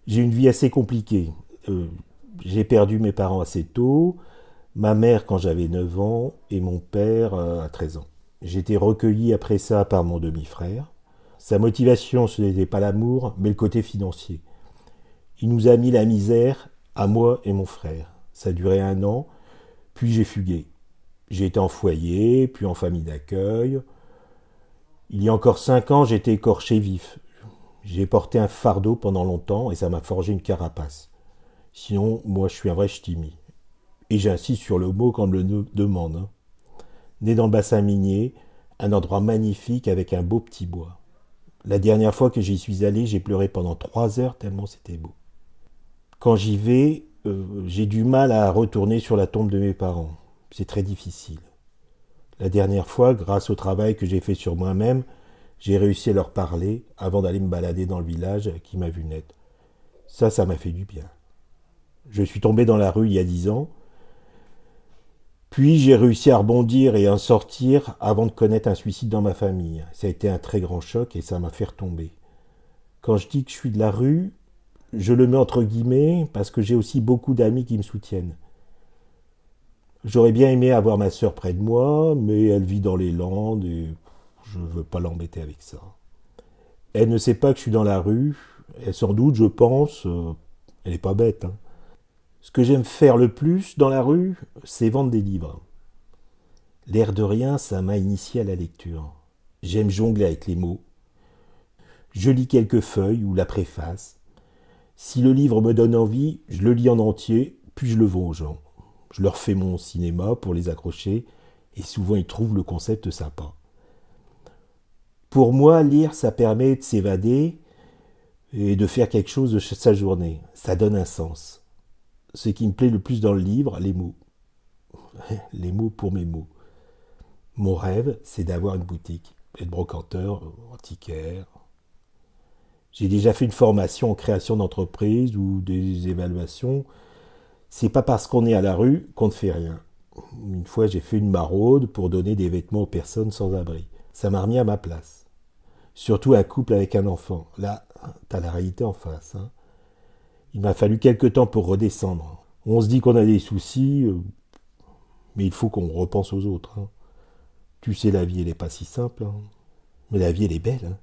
J'ai une vie assez compliquée. Euh, j'ai perdu mes parents assez tôt, ma mère quand j'avais 9 ans et mon père à 13 ans. J'ai été recueilli après ça par mon demi-frère. Sa motivation, ce n'était pas l'amour, mais le côté financier. Il nous a mis la misère, à moi et mon frère. Ça a duré 1 an, puis j'ai fugué. J'ai été en foyer, puis en famille d'accueil. Il y a encore 5 ans, j'étais écorché vif. J'ai porté un fardeau pendant longtemps et ça m'a forgé une carapace. Sinon, moi, je suis un vrai ch'timi. Et j'insiste sur le mot quand on me le demande. Hein. Né dans le bassin minier, un endroit magnifique avec un beau petit bois. La dernière fois que j'y suis allé, j'ai pleuré pendant 3 heures tellement c'était beau. Quand j'y vais, j'ai du mal à retourner sur la tombe de mes parents. C'est très difficile. La dernière fois, grâce au travail que j'ai fait sur moi-même, j'ai réussi à leur parler avant d'aller me balader dans le village qui m'a vu naître. Ça m'a fait du bien. Je suis tombé dans la rue il y a 10 ans, puis j'ai réussi à rebondir et à en sortir avant de connaître un suicide dans ma famille. Ça a été un très grand choc et ça m'a fait retomber. Quand je dis que je suis de la rue, je le mets entre guillemets parce que j'ai aussi beaucoup d'amis qui me soutiennent. J'aurais bien aimé avoir ma sœur près de moi, mais elle vit dans les Landes et je ne veux pas l'embêter avec ça. Elle ne sait pas que je suis dans la rue, et sans doute, je pense, elle n'est pas bête. Hein. Ce que j'aime faire le plus dans la rue, c'est vendre des livres. L'air de rien, ça m'a initié à la lecture. J'aime jongler avec les mots. Je lis quelques feuilles ou la préface. Si le livre me donne envie, je le lis en entier, puis je le vends aux gens. Je leur fais mon cinéma pour les accrocher, et souvent ils trouvent le concept sympa. Pour moi, lire, ça permet de s'évader et de faire quelque chose de sa journée. Ça donne un sens. Ce qui me plaît le plus dans le livre, les mots. Les mots pour mes mots. Mon rêve, c'est d'avoir une boutique, être brocanteur, antiquaire. J'ai déjà fait une formation en création d'entreprise ou des évaluations. C'est pas parce qu'on est à la rue qu'on ne fait rien. Une fois, j'ai fait une maraude pour donner des vêtements aux personnes sans abri. Ça m'a remis à ma place. Surtout un couple avec un enfant. Là, t'as la réalité en face. Hein. Il m'a fallu quelques temps pour redescendre. On se dit qu'on a des soucis, mais il faut qu'on repense aux autres. Hein. Tu sais, la vie, elle n'est pas si simple. Hein. Mais la vie, elle est belle. Hein.